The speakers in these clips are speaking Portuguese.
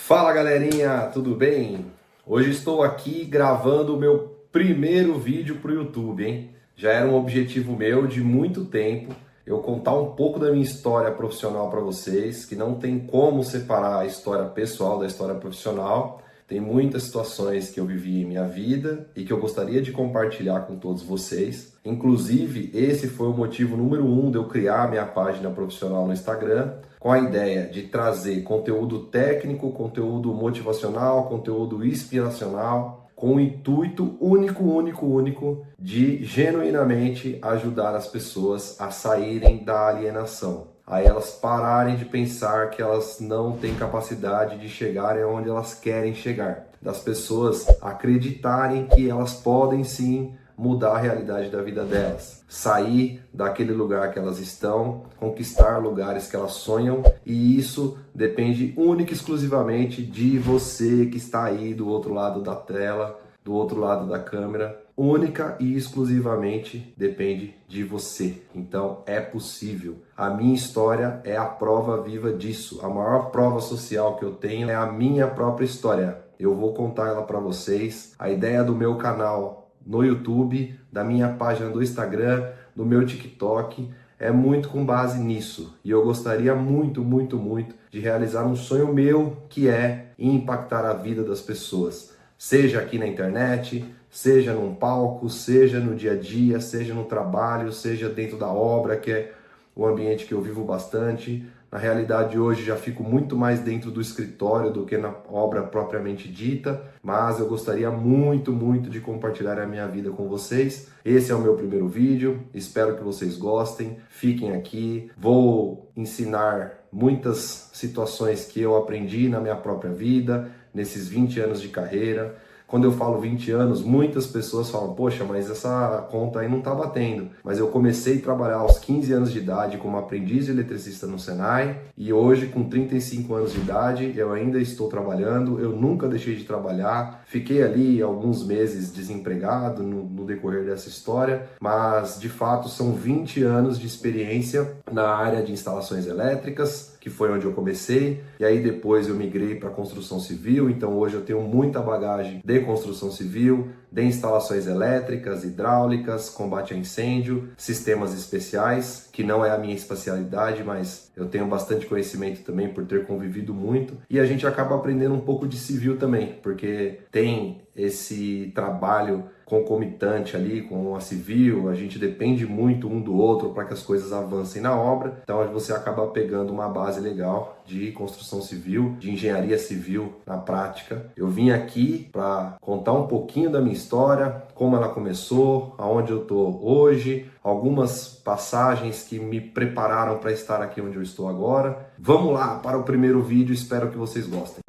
Fala galerinha, tudo bem? Hoje estou aqui gravando o meu primeiro vídeo para o YouTube, hein? Já era um objetivo meu de muito tempo eu contar um pouco da minha história profissional para vocês, que não tem como separar a história pessoal da história profissional. Tem muitas situações que eu vivi em minha vida e que eu gostaria de compartilhar com todos vocês. Inclusive, esse foi o motivo número 1 de eu criar a minha página profissional no Instagram, com a ideia de trazer conteúdo técnico, conteúdo motivacional, conteúdo inspiracional, com o intuito único de genuinamente ajudar as pessoas a saírem da alienação, a elas pararem de pensar que elas não têm capacidade de chegar onde elas querem chegar, das pessoas acreditarem que elas podem sim mudar a realidade da vida delas, sair daquele lugar que elas estão, conquistar lugares que elas sonham, e isso depende única e exclusivamente de você que está aí do outro lado da tela, do outro lado da câmera. Única e exclusivamente depende de você. Então é possível. A minha história é a prova viva disso. A maior prova social que eu tenho é a minha própria história. Eu vou contar ela para vocês. A ideia do meu canal no YouTube, da minha página do Instagram, do meu TikTok, é muito com base nisso. E eu gostaria muito de realizar um sonho meu, que é impactar a vida das pessoas. Seja aqui na internet, seja num palco, seja no dia a dia, seja no trabalho, seja dentro da obra, que é o ambiente que eu vivo bastante. Na realidade, hoje já fico muito mais dentro do escritório do que na obra propriamente dita, mas eu gostaria muito de compartilhar a minha vida com vocês. Esse é o meu primeiro vídeo, espero que vocês gostem, fiquem aqui. Vou ensinar muitas situações que eu aprendi na minha própria vida, nesses 20 anos de carreira. Quando eu falo 20 anos, muitas pessoas falam, poxa, mas essa conta aí não tá batendo. Mas eu comecei a trabalhar aos 15 anos de idade como aprendiz de eletricista no Senai, e hoje, com 35 anos de idade, eu ainda estou trabalhando, eu nunca deixei de trabalhar. Fiquei ali alguns meses desempregado no decorrer dessa história, mas de fato são 20 anos de experiência na área de instalações elétricas, que foi onde eu comecei, e aí depois eu migrei para construção civil. Então hoje eu tenho muita bagagem de construção civil, de instalações elétricas, hidráulicas, combate a incêndio, sistemas especiais, que não é a minha especialidade, mas eu tenho bastante conhecimento também por ter convivido muito, e a gente acaba aprendendo um pouco de civil também, porque tem esse trabalho concomitante ali com a civil, a gente depende muito um do outro para que as coisas avancem na obra, então você acaba pegando uma base legal de construção civil, de engenharia civil na prática. Eu vim aqui para contar um pouquinho da minha história, como ela começou, aonde eu tô hoje, algumas passagens que me prepararam para estar aqui onde eu estou agora. Vamos lá para o primeiro vídeo, espero que vocês gostem.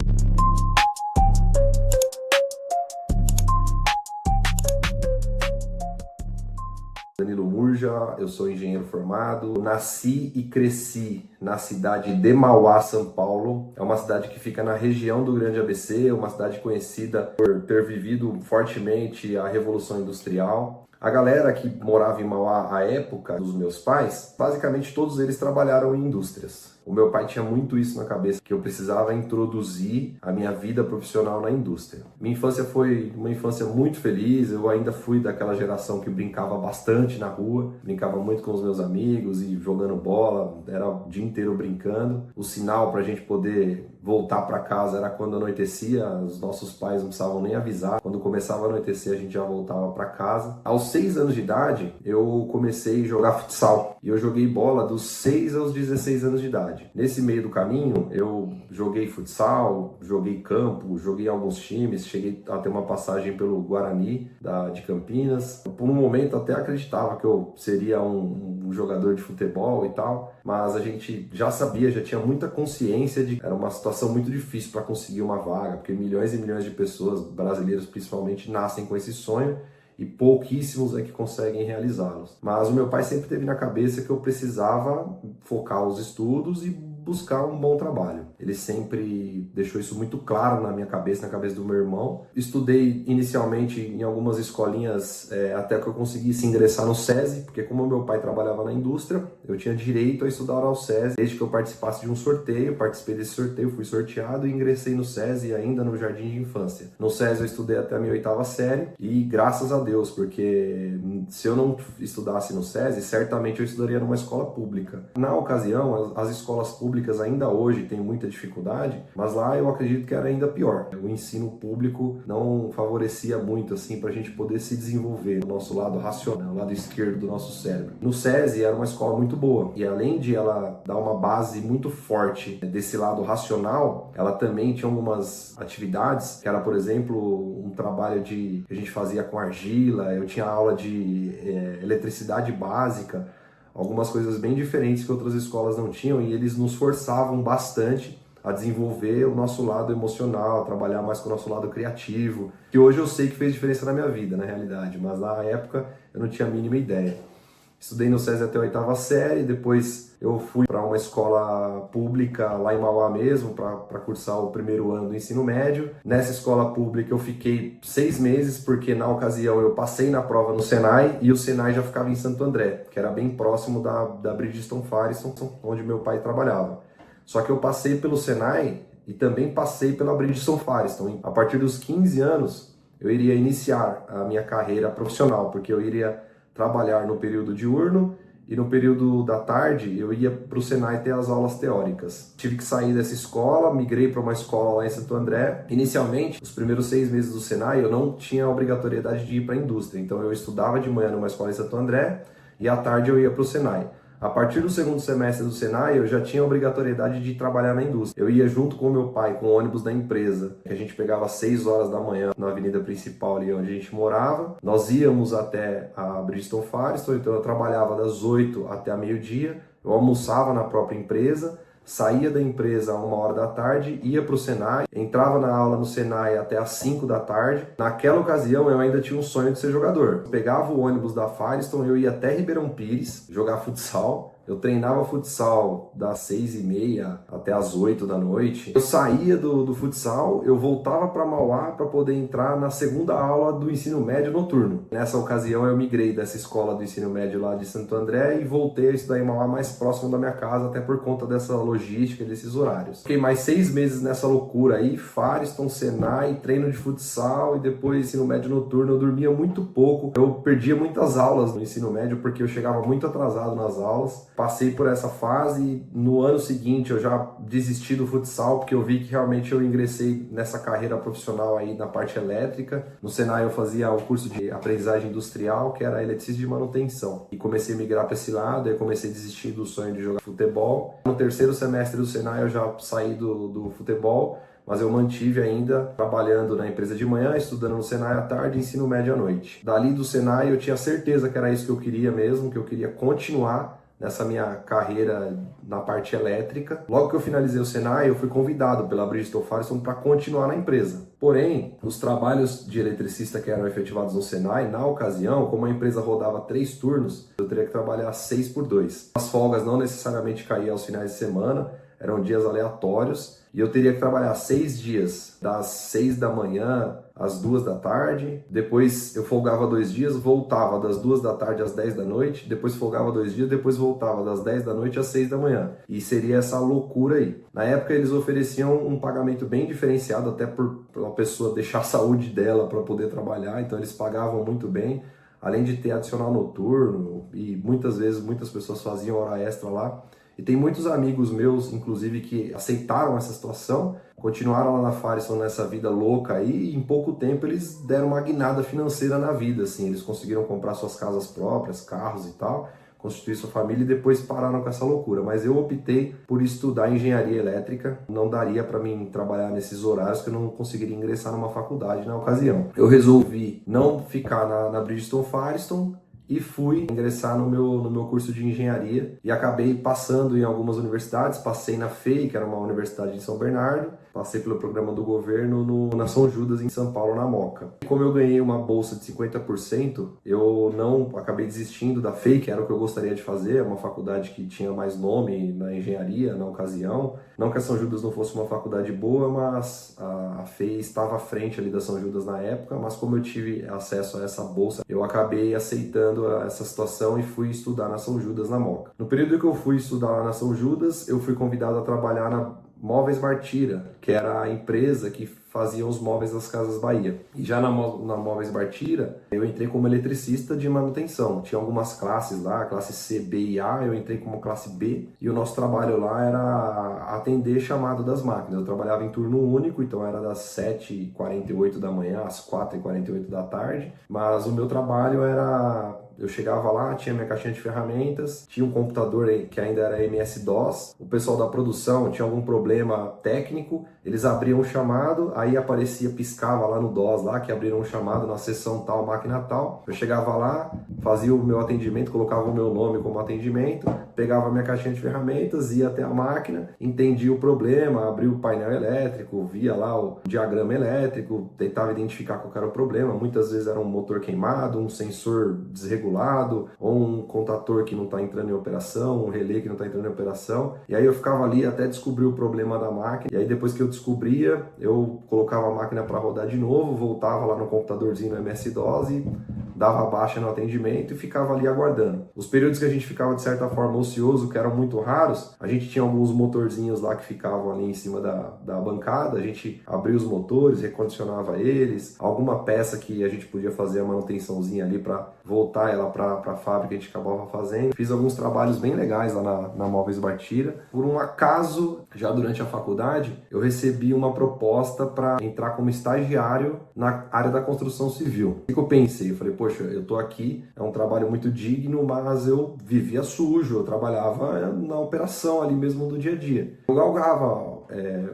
Danilo Murja, eu sou engenheiro formado, nasci e cresci na cidade de Mauá, São Paulo. É uma cidade que fica na região do Grande ABC, uma cidade conhecida por ter vivido fortemente a Revolução Industrial. A galera que morava em Mauá à época dos meus pais, basicamente todos eles trabalharam em indústrias. O meu pai tinha muito isso na cabeça, que eu precisava introduzir a minha vida profissional na indústria. Minha infância foi uma infância muito feliz, eu ainda fui daquela geração que brincava bastante na rua, brincava muito com os meus amigos e jogando bola, era o dia inteiro brincando. O sinal para a gente poder voltar para casa era quando anoitecia, os nossos pais não precisavam nem avisar. Quando começava a anoitecer, a gente já voltava para casa. Aos 6 anos de idade, eu comecei a jogar futsal. E eu joguei bola dos 6 aos 16 anos de idade. Nesse meio do caminho, eu joguei futsal, joguei campo, joguei alguns times, cheguei a ter uma passagem pelo Guarani de Campinas. Por um momento até acreditava que eu seria um jogador de futebol e tal, mas a gente já sabia, já tinha muita consciência de que era uma situação muito difícil para conseguir uma vaga, porque milhões e milhões de pessoas, brasileiros principalmente, nascem com esse sonho e pouquíssimos é que conseguem realizá-los. Mas o meu pai sempre teve na cabeça que eu precisava focar os estudos e buscar um bom trabalho. Ele sempre deixou isso muito claro na minha cabeça, na cabeça do meu irmão. Estudei inicialmente em algumas escolinhas até que eu conseguisse ingressar no SESI, porque como meu pai trabalhava na indústria, eu tinha direito a estudar ao SESI, desde que eu participasse de um sorteio. Participei desse sorteio, fui sorteado e ingressei no SESI ainda no jardim de infância. No SESI eu estudei até a minha 8ª série e graças a Deus, porque se eu não estudasse no SESI, certamente eu estudaria numa escola pública. Na ocasião, as escolas públicas ainda hoje têm muita dificuldade, mas lá eu acredito que era ainda pior. O ensino público não favorecia muito assim para a gente poder se desenvolver no nosso lado racional, o lado esquerdo do nosso cérebro. No SESI era uma escola muito boa e além de ela dar uma base muito forte desse lado racional, ela também tinha algumas atividades que era, por exemplo, um trabalho que a gente fazia com argila. Eu tinha aula de eletricidade básica, algumas coisas bem diferentes que outras escolas não tinham, e eles nos forçavam bastante a desenvolver o nosso lado emocional, a trabalhar mais com o nosso lado criativo, que hoje eu sei que fez diferença na minha vida, na realidade, mas na época eu não tinha a mínima ideia. Estudei no SESI até a 8ª série, depois eu fui para uma escola pública lá em Mauá mesmo, para cursar o primeiro ano do ensino médio. Nessa escola pública eu fiquei 6 meses, porque na ocasião eu passei na prova no Senai, e o Senai já ficava em Santo André, que era bem próximo da Bridgestone Firestone, onde meu pai trabalhava. Só que eu passei pelo Senai e também passei pela Bridgestone Firestone. A partir dos 15 anos eu iria iniciar a minha carreira profissional, porque eu iria trabalhar no período diurno e no período da tarde eu ia para o Senai ter as aulas teóricas. Tive que sair dessa escola, migrei para uma escola lá em Santo André. Inicialmente, os primeiros 6 meses do Senai eu não tinha a obrigatoriedade de ir para a indústria, então eu estudava de manhã numa escola em Santo André e à tarde eu ia para o Senai. A partir do segundo semestre do Senai, eu já tinha a obrigatoriedade de trabalhar na indústria. Eu ia junto com o meu pai, com o ônibus da empresa, que a gente pegava às 6 horas da manhã na avenida principal ali onde a gente morava. Nós íamos até a Bridgestone Firestone, então eu trabalhava das 8 até a meio-dia, eu almoçava na própria empresa, saía da empresa a 1h da tarde, ia para o Senai, entrava na aula no Senai até às 5 da tarde. Naquela ocasião eu ainda tinha um sonho de ser jogador. Eu pegava o ônibus da Firestone, eu ia até Ribeirão Pires jogar futsal. Eu treinava futsal das 6h30 até as 8 da noite. Eu saía do futsal, eu voltava para Mauá para poder entrar na segunda aula do ensino médio noturno. Nessa ocasião eu migrei dessa escola do ensino médio lá de Santo André e voltei a estudar em Mauá mais próximo da minha casa, até por conta dessa logística e desses horários. Fiquei mais 6 meses nessa loucura aí, Firestone, Senai, treino de futsal e depois ensino médio noturno. Eu dormia muito pouco, eu perdia muitas aulas no ensino médio porque eu chegava muito atrasado nas aulas. Passei por essa fase e no ano seguinte eu já desisti do futsal, porque eu vi que realmente eu ingressei nessa carreira profissional aí na parte elétrica. No Senai eu fazia o curso de aprendizagem industrial, que era eletricista de manutenção. E comecei a migrar para esse lado, aí comecei a desistir do sonho de jogar futebol. No terceiro semestre do Senai eu já saí do futebol, mas eu mantive ainda trabalhando na empresa de manhã, estudando no Senai à tarde e ensino médio à noite. Dali do Senai eu tinha certeza que era isso que eu queria mesmo, que eu queria continuar nessa minha carreira na parte elétrica. Logo que eu finalizei o Senai, eu fui convidado pela Bridgestone Firestone para continuar na empresa. Porém, os trabalhos de eletricista que eram efetivados no Senai, na ocasião, como a empresa rodava 3 turnos, eu teria que trabalhar 6x2. As folgas não necessariamente caíam aos finais de semana, eram dias aleatórios, e eu teria que trabalhar 6 dias, das 6 da manhã às 2 da tarde, depois eu folgava 2 dias, voltava das 2 da tarde às 10 da noite, depois folgava 2 dias, depois voltava das 10 da noite às 6 da manhã. E seria essa loucura aí. Na época eles ofereciam um pagamento bem diferenciado, até por a pessoa deixar a saúde dela para poder trabalhar, então eles pagavam muito bem, além de ter adicional noturno, e muitas vezes muitas pessoas faziam hora extra lá. E tem muitos amigos meus, inclusive, que aceitaram essa situação, continuaram lá na Firestone nessa vida louca aí, e em pouco tempo eles deram uma guinada financeira na vida, assim. Eles conseguiram comprar suas casas próprias, carros e tal, constituir sua família e depois pararam com essa loucura. Mas eu optei por estudar engenharia elétrica. Não daria para mim trabalhar nesses horários, que eu não conseguiria ingressar numa faculdade na ocasião. Eu resolvi não ficar na Bridgestone Firestone e fui ingressar no meu curso de engenharia e acabei passando em algumas universidades. Passei na FEI, que era uma universidade em São Bernardo, Passei pelo programa do governo na São Judas, em São Paulo, na Moca. Como eu ganhei uma bolsa de 50%, eu não acabei desistindo da FEI, que era o que eu gostaria de fazer, é uma faculdade que tinha mais nome na engenharia na ocasião. Não que a São Judas não fosse uma faculdade boa, mas a FEI estava à frente ali da São Judas na época, mas como eu tive acesso a essa bolsa, eu acabei aceitando essa situação e fui estudar na São Judas, na Moca. No período que eu fui estudar lá na São Judas, eu fui convidado a trabalhar na Móveis Bartira, que era a empresa que fazia os móveis das Casas Bahia. E já na Móveis Bartira, eu entrei como eletricista de manutenção. Tinha algumas classes lá, classe C, B e A, eu entrei como classe B, e o nosso trabalho lá era atender chamado das máquinas. Eu trabalhava em turno único, então era das 7h48 da manhã às 4h48 da tarde, mas o meu trabalho era... Eu chegava lá, tinha minha caixinha de ferramentas, tinha um computador que ainda era MS-DOS, o pessoal da produção tinha algum problema técnico, eles abriam um chamado, aí aparecia, piscava lá no DOS lá, que abriram um chamado na seção tal, máquina tal. Eu chegava lá, fazia o meu atendimento, colocava o meu nome como atendimento, pegava a minha caixinha de ferramentas, ia até a máquina, entendia o problema, abria o painel elétrico, via lá o diagrama elétrico, tentava identificar qual era o problema. Muitas vezes era um motor queimado, um sensor desregulado, ou um contator que não está entrando em operação, um relé que não está entrando em operação. E aí eu ficava ali até descobrir o problema da máquina. E aí depois que eu descobria, eu colocava a máquina para rodar de novo, voltava lá no computadorzinho no MS-DOS e dava baixa no atendimento e ficava ali aguardando. Os períodos que a gente ficava de certa forma ocioso, que eram muito raros, a gente tinha alguns motorzinhos lá que ficavam ali em cima da bancada, a gente abria os motores, recondicionava eles, alguma peça que a gente podia fazer a manutençãozinha ali para voltar ela para a fábrica, a gente acabava fazendo. Fiz alguns trabalhos bem legais lá na Móveis Bartira. Por um acaso, já durante a faculdade, eu recebi uma proposta para entrar como estagiário na área da construção civil. O que eu pensei? Eu falei, poxa, eu tô aqui, é um trabalho muito digno, mas eu vivia sujo, eu trabalhava na operação ali mesmo do dia a dia. Eu galgava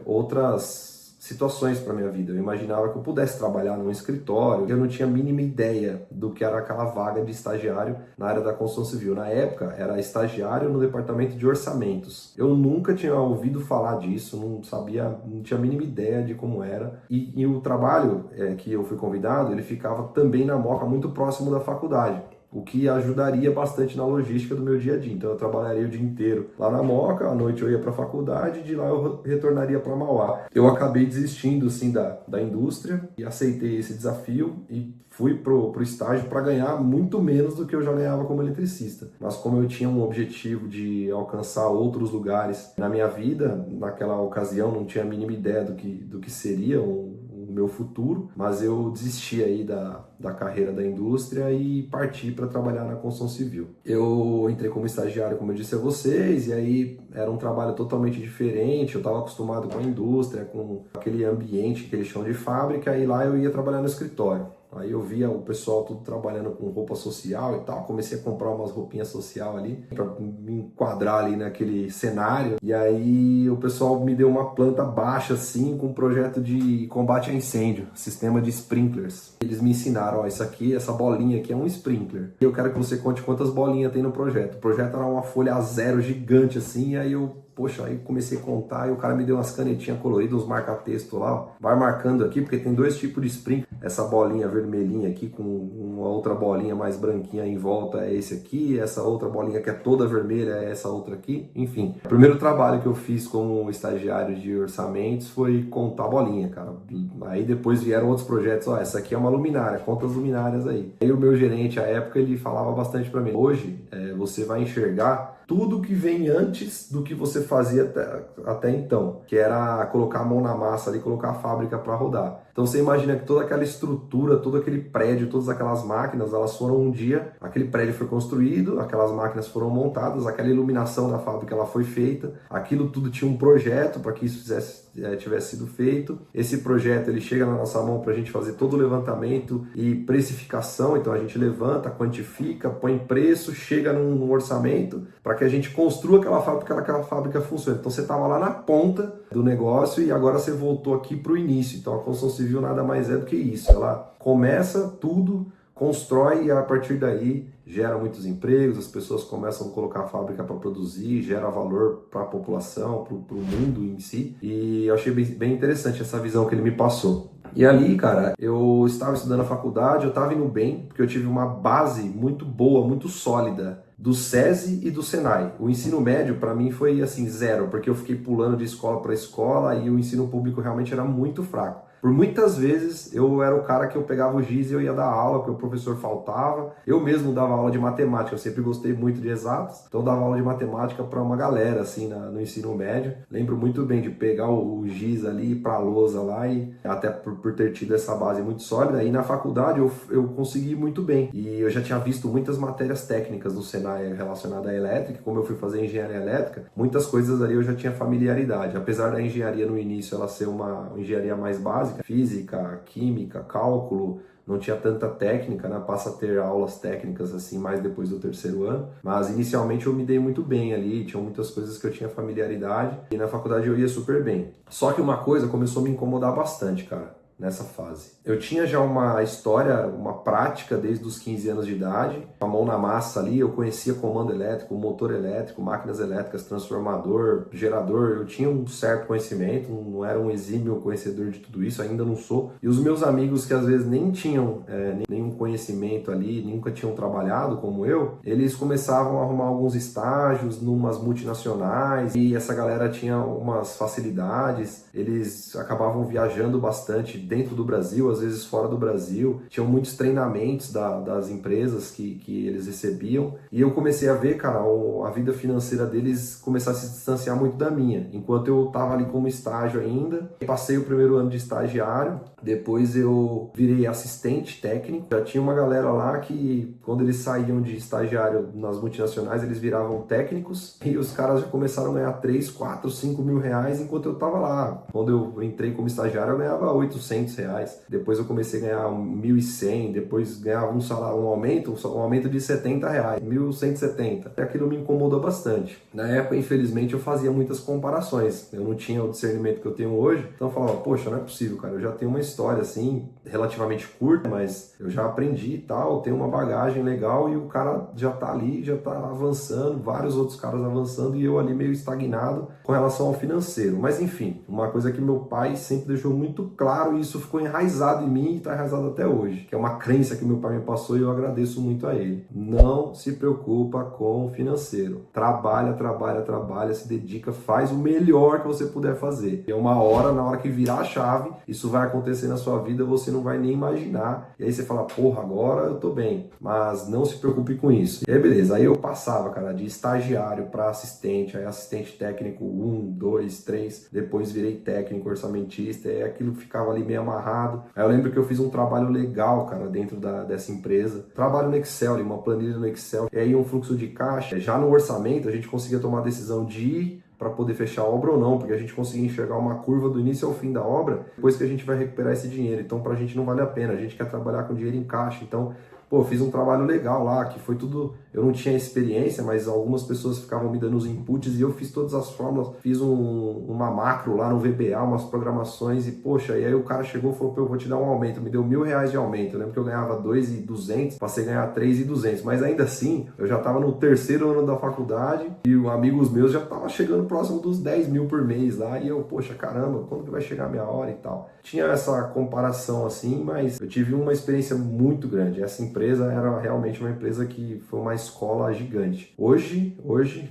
outras situações para minha vida. Eu imaginava que eu pudesse trabalhar num escritório. Eu não tinha a mínima ideia do que era aquela vaga de estagiário na área da construção civil. Na época, era estagiário no departamento de orçamentos. Eu nunca tinha ouvido falar disso, não sabia, não tinha a mínima ideia de como era. E o trabalho que eu fui convidado, ele ficava também na Moca, muito próximo da faculdade, o que ajudaria bastante na logística do meu dia a dia. Então eu trabalharia o dia inteiro lá na Moca, à noite eu ia para a faculdade, de lá eu retornaria para Mauá. Eu acabei desistindo assim da indústria e aceitei esse desafio e fui pro estágio para ganhar muito menos do que eu já ganhava como eletricista. Mas como eu tinha um objetivo de alcançar outros lugares na minha vida, naquela ocasião não tinha a mínima ideia do que seria o meu futuro, mas eu desisti aí da carreira da indústria e parti para trabalhar na construção civil. Eu entrei como estagiário, como eu disse a vocês, e aí era um trabalho totalmente diferente. Eu estava acostumado com a indústria, com aquele ambiente que eles chamam de fábrica, e lá eu ia trabalhar no escritório. Aí eu via o pessoal tudo trabalhando com roupa social e tal, comecei a comprar umas roupinhas social ali para me enquadrar ali naquele cenário. E aí o pessoal me deu uma planta baixa assim, com um projeto de combate a incêndio, sistema de sprinklers. Eles me ensinaram, ó, isso aqui, essa bolinha aqui é um sprinkler. E eu quero que você conte quantas bolinhas tem no projeto. O projeto era uma folha A0 gigante assim, e aí aí comecei a contar e o cara me deu umas canetinhas coloridas, uns marca-texto lá, ó. Vai marcando aqui, porque tem dois tipos de sprinkler. Essa bolinha vermelhinha aqui com uma outra bolinha mais branquinha em volta é esse aqui, essa outra bolinha que é toda vermelha é essa outra aqui, enfim. O primeiro trabalho que eu fiz como estagiário de orçamentos foi contar bolinha, cara. Aí depois vieram outros projetos, ó, essa aqui é uma luminária, conta as luminárias aí. Aí o meu gerente, à época, ele falava bastante pra mim, hoje você vai enxergar tudo que vem antes do que você fazia até então, que era colocar a mão na massa ali, colocar a fábrica para rodar. Então você imagina que toda aquela estrutura, todo aquele prédio, todas aquelas máquinas, elas foram um dia, aquele prédio foi construído, aquelas máquinas foram montadas, aquela iluminação da fábrica ela foi feita, aquilo tudo tinha um projeto para que isso tivesse sido feito. Esse projeto ele chega na nossa mão para a gente fazer todo o levantamento e precificação, então a gente levanta, quantifica, põe preço, chega num orçamento para que a gente construa aquela fábrica funcione. Então você estava lá na ponta do negócio e agora você voltou aqui para o início. Então a construção civil nada mais é do que isso. Ela começa tudo constrói e a partir daí gera muitos empregos, as pessoas começam a colocar a fábrica para produzir, gera valor para a população, para o mundo em si. E eu achei bem interessante essa visão que ele me passou. E ali, cara, eu estava estudando a faculdade, eu estava indo bem, porque eu tive uma base muito boa, muito sólida do SESI e do Senai. O ensino médio, para mim, foi assim, zero, porque eu fiquei pulando de escola para escola e o ensino público realmente era muito fraco. Por muitas vezes eu era o cara que eu pegava o giz e eu ia dar aula, porque o professor faltava. Eu mesmo dava aula de matemática, eu sempre gostei muito de exatas, então eu dava aula de matemática para uma galera assim no ensino médio. Lembro muito bem de pegar o giz ali para a lousa lá, e até por ter tido essa base muito sólida. E na faculdade eu consegui muito bem. E eu já tinha visto muitas matérias técnicas no Senai relacionadas à elétrica. Como eu fui fazer engenharia elétrica, muitas coisas ali eu já tinha familiaridade. Apesar da engenharia no início ela ser uma engenharia mais básica, física, química, cálculo, não tinha tanta técnica, né? Passa a ter aulas técnicas assim mais depois do terceiro ano, mas inicialmente eu me dei muito bem ali, tinha muitas coisas que eu tinha familiaridade e na faculdade eu ia super bem. Só que uma coisa começou a me incomodar bastante, cara, nessa fase. Eu tinha já uma história, uma prática desde os 15 anos de idade, a mão na massa ali, eu conhecia comando elétrico, motor elétrico, máquinas elétricas, transformador, gerador, eu tinha um certo conhecimento, não era um exímio conhecedor de tudo isso, ainda não sou. E os meus amigos que às vezes nem tinham nenhum conhecimento ali, nunca tinham trabalhado como eu, eles começavam a arrumar alguns estágios numas multinacionais e essa galera tinha umas facilidades, eles acabavam viajando bastante dentro do Brasil, às vezes fora do Brasil, tinham muitos treinamentos das empresas que eles recebiam, e eu comecei a ver, cara, a vida financeira deles começar a se distanciar muito da minha, enquanto eu tava ali como estágio ainda, passei o primeiro ano de estagiário, depois eu virei assistente técnico, já tinha uma galera lá que quando eles saíam de estagiário nas multinacionais, eles viravam técnicos, e os caras já começaram a ganhar 3, 4, 5 mil reais enquanto eu tava lá. Quando eu entrei como estagiário, eu ganhava 800 reais. Depois eu comecei a ganhar 1.100, depois ganhava um salário, um aumento de 70 reais, 1.170. E aquilo me incomodou bastante. Na época, infelizmente, eu fazia muitas comparações. Eu não tinha o discernimento que eu tenho hoje, então eu falava, poxa, não é possível, cara, eu já tenho uma história assim, relativamente curta, mas eu já aprendi e tal, tenho uma bagagem legal e o cara já tá ali, já tá avançando, vários outros caras avançando e eu ali meio estagnado com relação ao financeiro. Mas enfim, uma coisa que meu pai sempre deixou muito claro e isso ficou enraizado em mim e está enraizado até hoje, que é uma crença que meu pai me passou e eu agradeço muito a ele. Não se preocupa com o financeiro. Trabalha, trabalha, trabalha, se dedica, faz o melhor que você puder fazer. E é uma hora, na hora que virar a chave, isso vai acontecer na sua vida, você não vai nem imaginar. E aí você fala, porra, agora eu tô bem. Mas não se preocupe com isso. E aí beleza, aí eu passava, cara, de estagiário para assistente, aí assistente técnico 1, 2, 3, depois virei técnico, orçamentista, e aquilo ficava ali meio amarrado. Aí eu lembro que eu fiz um trabalho legal, cara, dentro dessa empresa. Trabalho no Excel, ali, uma planilha no Excel, e aí um fluxo de caixa. Já no orçamento, a gente conseguia tomar a decisão de ir para poder fechar a obra ou não, porque a gente conseguia enxergar uma curva do início ao fim da obra, depois que a gente vai recuperar esse dinheiro. Então, pra gente não vale a pena, a gente quer trabalhar com dinheiro em caixa. Então, pô, eu fiz um trabalho legal lá, que foi tudo... Eu não tinha experiência, mas algumas pessoas ficavam me dando os inputs e eu fiz todas as fórmulas, fiz uma macro lá no VBA, umas programações e, poxa, e aí o cara chegou e falou, pô, eu vou te dar um aumento, me deu R$ 1.000 de aumento. Eu lembro que eu ganhava 2.200, passei a ganhar 3.200, mas ainda assim, eu já estava no terceiro ano da faculdade e amigos meus já estavam chegando próximo dos 10 mil por mês lá e eu, poxa, caramba, quando que vai chegar a minha hora e tal? Tinha essa comparação assim, mas eu tive uma experiência muito grande. Essa empresa era realmente uma empresa que foi uma escola gigante. Hoje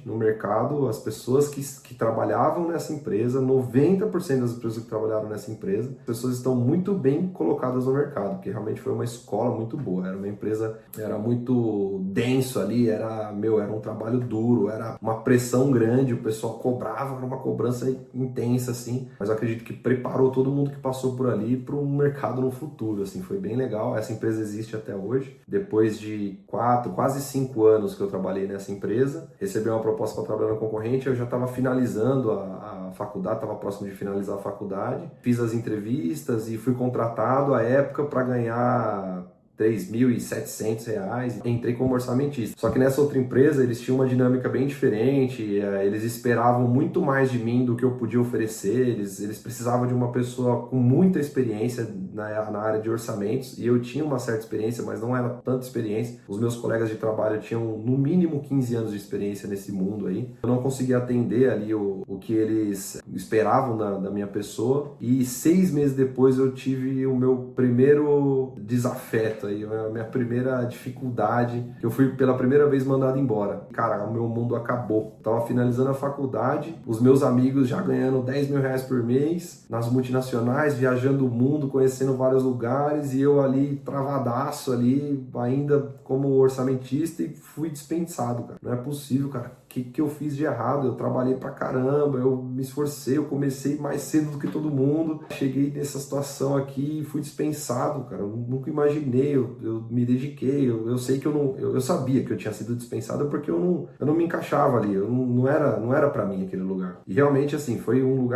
no mercado, as pessoas que trabalhavam nessa empresa, 90% das pessoas que trabalharam nessa empresa, as pessoas estão muito bem colocadas no mercado, porque realmente foi uma escola muito boa. Era uma empresa, era muito denso ali, era um trabalho duro, era uma pressão grande, o pessoal cobrava, era uma cobrança intensa, assim, mas eu acredito que preparou todo mundo que passou por ali para um mercado no futuro, assim, foi bem legal. Essa empresa existe até hoje, depois de 4, quase 5 anos que eu trabalhei nessa empresa, recebi uma proposta para trabalhar na concorrente, eu já estava finalizando a faculdade, estava próximo de finalizar a faculdade, fiz as entrevistas e fui contratado à época para ganhar R$ 3.700, entrei como orçamentista. Só que nessa outra empresa eles tinham uma dinâmica bem diferente, eles esperavam muito mais de mim do que eu podia oferecer, eles precisavam de uma pessoa com muita experiência na área de orçamentos, e eu tinha uma certa experiência, mas não era tanta experiência. Os meus colegas de trabalho tinham no mínimo 15 anos de experiência nesse mundo aí. Eu não conseguia atender ali o que eles esperavam da minha pessoa, e 6 meses depois eu tive o meu primeiro desafeto aí, a minha primeira dificuldade, que eu fui pela primeira vez mandado embora. Cara, o meu mundo acabou. Eu tava finalizando a faculdade, os meus amigos já ganhando R$ 10.000 por mês, nas multinacionais, viajando o mundo, conhecendo vários lugares, e eu ali travadaço ali, ainda como orçamentista, e fui dispensado, cara. Não é possível, cara. O que eu fiz de errado? Eu trabalhei pra caramba, eu me esforcei, eu comecei mais cedo do que todo mundo. Cheguei nessa situação aqui e fui dispensado, cara. Eu nunca imaginei, eu me dediquei, eu sei que eu sabia que eu tinha sido dispensado porque eu não me encaixava ali, não era para mim aquele lugar. E realmente, assim, foi o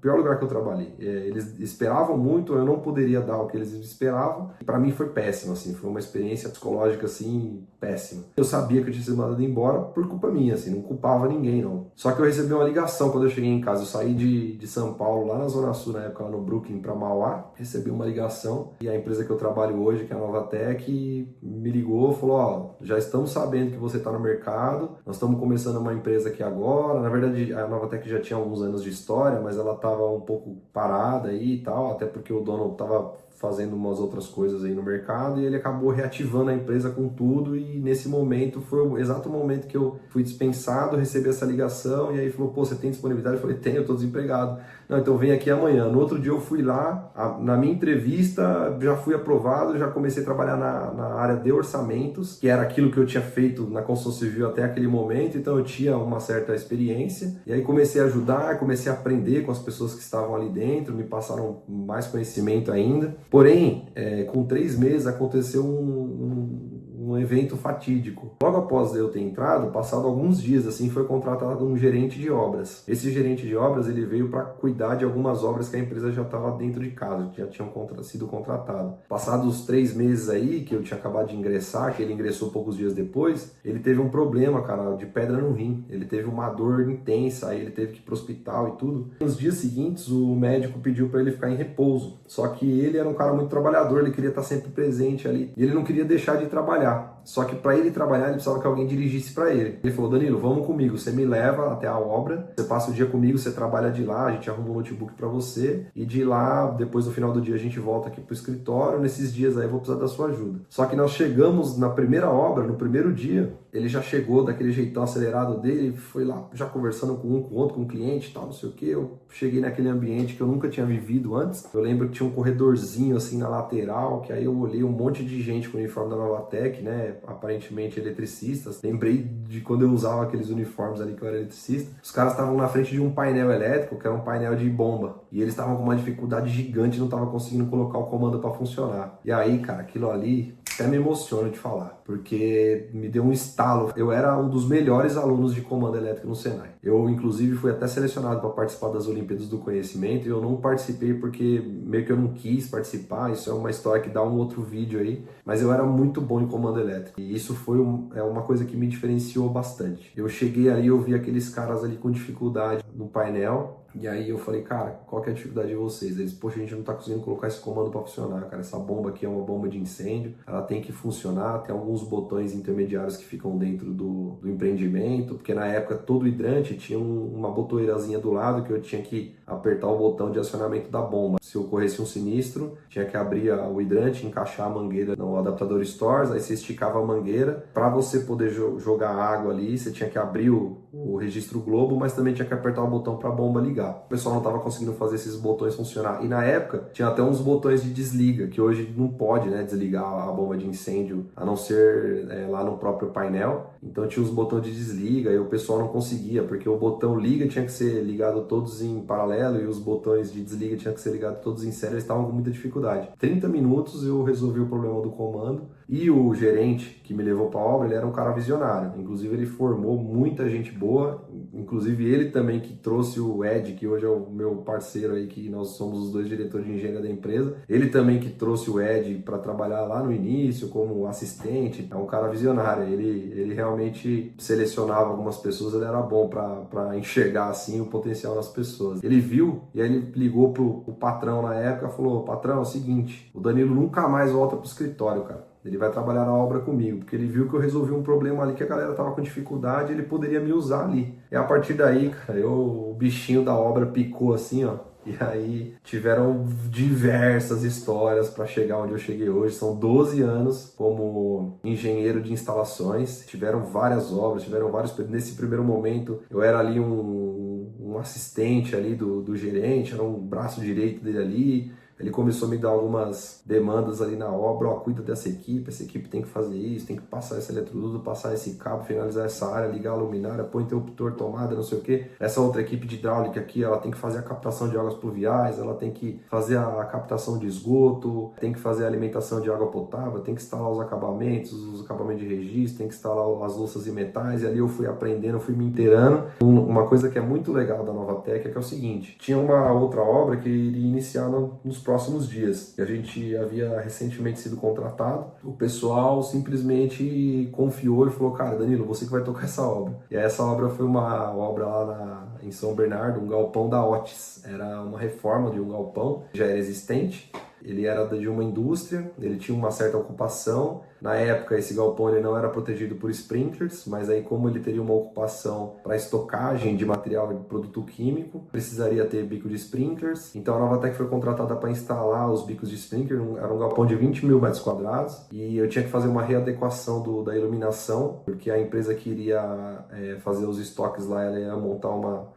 pior lugar que eu trabalhei. Eles esperavam muito, eu não poderia dar o que eles esperavam. E para mim foi péssimo, assim, foi uma experiência psicológica, assim, péssima. Eu sabia que eu tinha sido mandado embora por culpa minha, assim, não culpava ninguém, não. Só que eu recebi uma ligação quando eu cheguei em casa. Eu saí de São Paulo, lá na Zona Sul, na época, lá no Brooklyn, para Mauá. Recebi uma ligação e a empresa que eu trabalho hoje, que é a Novatec, me ligou, falou, ó, já estamos sabendo que você está no mercado, nós estamos começando uma empresa aqui agora. Na verdade, a Novatec já tinha alguns anos de história, mas ela estava um pouco parada aí e tal, até porque o dono estava fazendo umas outras coisas aí no mercado, e ele acabou reativando a empresa com tudo, e nesse momento foi o exato momento que eu fui dispensado, recebi essa ligação, e aí falou, pô, você tem disponibilidade? Eu falei, tenho, eu tô desempregado. Não, então vem aqui amanhã. No outro dia eu fui lá, na minha entrevista, já fui aprovado, já comecei a trabalhar na área de orçamentos, que era aquilo que eu tinha feito na construção civil até aquele momento, então eu tinha uma certa experiência, e aí comecei a ajudar, comecei a aprender com as pessoas que estavam ali dentro, me passaram mais conhecimento ainda. Porém, com 3 meses aconteceu um evento fatídico. Logo após eu ter entrado, passado alguns dias, assim, foi contratado um gerente de obras. Esse gerente de obras, ele veio para cuidar de algumas obras que a empresa já estava dentro de casa, já tinham sido contratado. Passados os 3 meses aí, que eu tinha acabado de ingressar, que ele ingressou poucos dias depois, ele teve um problema, cara, de pedra no rim. Ele teve uma dor intensa, aí ele teve que ir pro hospital e tudo. Nos dias seguintes, o médico pediu para ele ficar em repouso. Só que ele era um cara muito trabalhador, ele queria estar sempre presente ali. E ele não queria deixar de trabalhar. Só que para ele trabalhar, ele precisava que alguém dirigisse para ele. Ele falou, Danilo, vamos comigo, você me leva até a obra, você passa o dia comigo, você trabalha de lá, a gente arruma um notebook para você, e de lá, depois do final do dia, a gente volta aqui pro escritório, nesses dias aí eu vou precisar da sua ajuda. Só que nós chegamos na primeira obra, no primeiro dia, ele já chegou daquele jeitão acelerado dele, foi lá já conversando com um, com o outro, com o cliente e tal, não sei o que. Eu cheguei naquele ambiente que eu nunca tinha vivido antes. Eu lembro que tinha um corredorzinho assim na lateral, que aí eu olhei um monte de gente com o uniforme da Novatec, né, aparentemente eletricistas. Lembrei de quando eu usava aqueles uniformes ali que eu era eletricista. Os caras estavam na frente de um painel elétrico, que era um painel de bomba, e eles estavam com uma dificuldade gigante, não estavam conseguindo colocar o comando para funcionar. E aí, cara, aquilo ali até me emociona de falar, porque me deu um estalo. Eu era um dos melhores alunos de comando elétrico no Senai. Eu, inclusive, fui até selecionado para participar das Olimpíadas do Conhecimento, e eu não participei porque meio que eu não quis participar. Isso é uma história que dá um outro vídeo aí, mas eu era muito bom em comando elétrico, e isso foi uma coisa que me diferenciou bastante. Eu cheguei ali, eu vi aqueles caras ali com dificuldade no painel, e aí eu falei, cara, qual que é a dificuldade de vocês? Eles, poxa, a gente não tá conseguindo colocar esse comando para funcionar, cara. Essa bomba aqui é uma bomba de incêndio, ela tem que funcionar, tem alguns botões intermediários que ficam dentro do empreendimento, porque na época todo hidrante tinha uma botoeirazinha do lado que eu tinha que apertar o botão de acionamento da bomba. Se ocorresse um sinistro, tinha que abrir o hidrante, encaixar a mangueira no adaptador Stores, aí você esticava a mangueira. Para você poder jogar água ali, você tinha que abrir o registro Globo, mas também tinha que apertar o botão para a bomba ligar. O pessoal não estava conseguindo fazer esses botões funcionar. E na época, tinha até uns botões de desliga, que hoje não pode, né, desligar a bomba de incêndio, a não ser lá no próprio painel. Então tinha os botões de desliga e o pessoal não conseguia, porque o botão liga tinha que ser ligado todos em paralelo, amarelo e os botões de desliga tinham que ser ligados todos em série, eles estavam com muita dificuldade. 30 minutos eu resolvi o problema do comando e o gerente que me levou para a obra, ele era um cara visionário. Inclusive ele formou muita gente boa, inclusive ele também que trouxe o Ed, que hoje é o meu parceiro aí, que nós somos os dois diretores de engenharia da empresa. Ele também que trouxe o Ed para trabalhar lá no início como assistente. É um cara visionário, ele realmente selecionava algumas pessoas, ele era bom para enxergar assim o potencial das pessoas. Ele viu e aí ele ligou pro patrão na época e falou: patrão, é o seguinte, o Danilo nunca mais volta pro escritório, cara. Ele vai trabalhar na obra comigo, porque ele viu que eu resolvi um problema ali que a galera tava com dificuldade e ele poderia me usar ali. E a partir daí, cara, o bichinho da obra picou assim, ó. E aí tiveram diversas histórias para chegar onde eu cheguei hoje. São 12 anos como engenheiro de instalações. Tiveram várias obras, tiveram vários... Nesse primeiro momento eu era ali um assistente ali do gerente, era um braço direito dele ali. Ele começou a me dar algumas demandas ali na obra: ó, cuida dessa equipe, essa equipe tem que fazer isso, tem que passar esse eletroduto, passar esse cabo, finalizar essa área, ligar a luminária, pôr interruptor, tomada, não sei o que. Essa outra equipe de hidráulica aqui, ela tem que fazer a captação de águas pluviais, ela tem que fazer a captação de esgoto, tem que fazer a alimentação de água potável, tem que instalar os acabamentos de registro, tem que instalar as louças e metais. E ali eu fui aprendendo, fui me inteirando. Uma coisa que é muito legal da Novatec é que é o seguinte: tinha uma outra obra que iria iniciar nos próximos dias. E a gente havia recentemente sido contratado. O pessoal simplesmente confiou e falou: cara, Danilo, você que vai tocar essa obra. E aí essa obra foi uma obra lá em São Bernardo, um galpão da Otis. Era uma reforma de um galpão, já era existente. Ele era de uma indústria, ele tinha uma certa ocupação. Na época, esse galpão ele não era protegido por sprinklers, mas aí como ele teria uma ocupação para estocagem de material de produto químico, precisaria ter bico de sprinklers. Então a Novatec foi contratada para instalar os bicos de sprinkler. Era um galpão de 20 mil metros quadrados e eu tinha que fazer uma readequação da iluminação, porque a empresa queria fazer os estoques lá, ela ia montar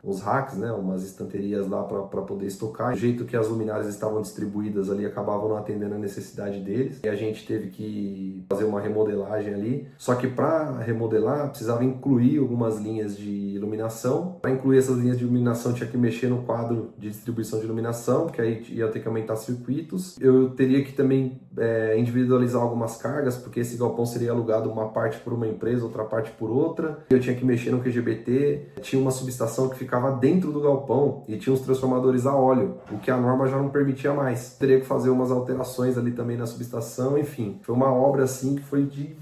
uns racks, né, umas estanterias lá para poder estocar. Do jeito que as luminárias estavam distribuídas ali, acabavam não atendendo a necessidade deles, e a gente teve que fazer uma remodelagem ali. Só que para remodelar precisava incluir algumas linhas de iluminação. Para incluir essas linhas de iluminação tinha que mexer no quadro de distribuição de iluminação, porque aí ia ter que aumentar circuitos. Eu teria que também individualizar algumas cargas, porque esse galpão seria alugado uma parte por uma empresa, outra parte por outra. Eu tinha que mexer no QGBT. Tinha uma subestação que ficava dentro do galpão e tinha os transformadores a óleo, o que a norma já não permitia mais. Teria que fazer umas alterações ali também na subestação. Enfim, foi uma obra assim que foi de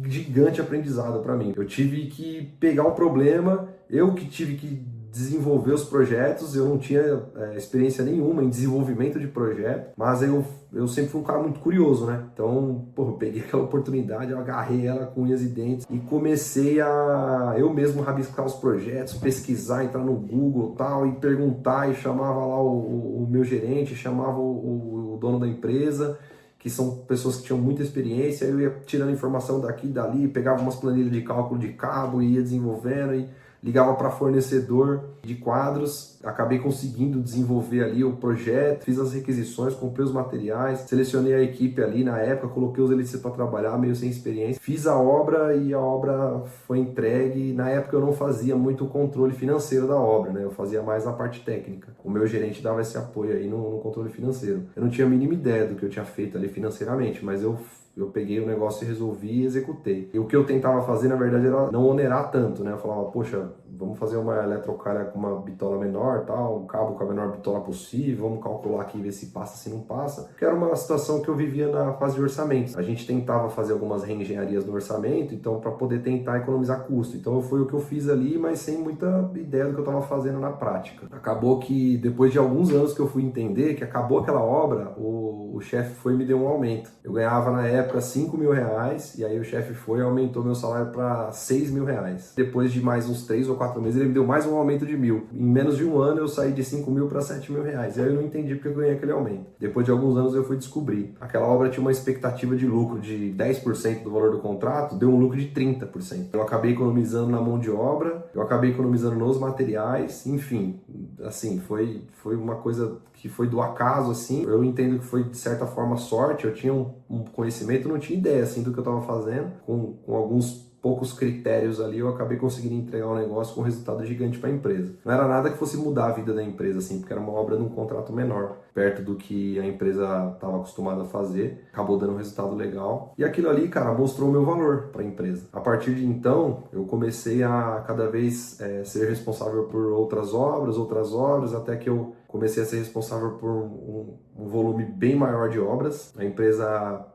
gigante aprendizado para mim. Eu tive que pegar o problema, eu que tive que desenvolver os projetos. Eu não tinha experiência nenhuma em desenvolvimento de projeto, mas eu sempre fui um cara muito curioso, né? Então, eu peguei aquela oportunidade, eu agarrei ela com unhas e dentes e comecei a eu mesmo rabiscar os projetos, pesquisar, entrar no Google tal, e perguntar, e chamava lá o meu gerente, chamava o dono da empresa, que são pessoas que tinham muita experiência. Eu ia tirando informação daqui e dali, pegava umas planilhas de cálculo de cabo e ia desenvolvendo, e ligava para fornecedor de quadros. Acabei conseguindo desenvolver ali o projeto, fiz as requisições, comprei os materiais, selecionei a equipe ali na época, coloquei os eletricistas para trabalhar, meio sem experiência. Fiz a obra e a obra foi entregue. Na época eu não fazia muito o controle financeiro da obra, né? Eu fazia mais a parte técnica. O meu gerente dava esse apoio aí no controle financeiro. Eu não tinha a mínima ideia do que eu tinha feito ali financeiramente, mas eu peguei o negócio e resolvi e executei. E o que eu tentava fazer, na verdade, era não onerar tanto, né? Eu falava: poxa, vamos fazer uma eletrocalha com uma bitola menor, tal, um cabo com a menor bitola possível, vamos calcular aqui e ver se passa, se não passa. Que era uma situação que eu vivia na fase de orçamento. A gente tentava fazer algumas reengenharias no orçamento, então, para poder tentar economizar custo. Então, foi o que eu fiz ali, mas sem muita ideia do que eu estava fazendo na prática. Acabou que, depois de alguns anos que eu fui entender que acabou aquela obra, o chefe foi e me deu um aumento. Eu ganhava, na época, 5 mil reais, e aí o chefe foi e aumentou meu salário para 6 mil reais. Depois de mais uns 3 ou 4 meses, ele me deu mais um aumento de 1.000. Em menos de um ano, eu saí de 5 mil para 7 mil reais. E aí eu não entendi porque eu ganhei aquele aumento. Depois de alguns anos, eu fui descobrir. Aquela obra tinha uma expectativa de lucro de 10% do valor do contrato, deu um lucro de 30%. Eu acabei economizando na mão de obra, eu acabei economizando nos materiais, enfim, assim, foi uma coisa que foi do acaso, assim. Eu entendo que foi, de certa forma, sorte. Eu tinha um conhecimento, não tinha ideia, assim, do que eu estava fazendo, com alguns poucos critérios ali, eu acabei conseguindo entregar um negócio com um resultado gigante para a empresa. Não era nada que fosse mudar a vida da empresa, assim, porque era uma obra num contrato menor, perto do que a empresa estava acostumada a fazer. Acabou dando um resultado legal. E aquilo ali, cara, mostrou o meu valor para a empresa. A partir de então, eu comecei a cada vez ser responsável por outras obras, até que eu comecei a ser responsável por um volume bem maior de obras. A empresa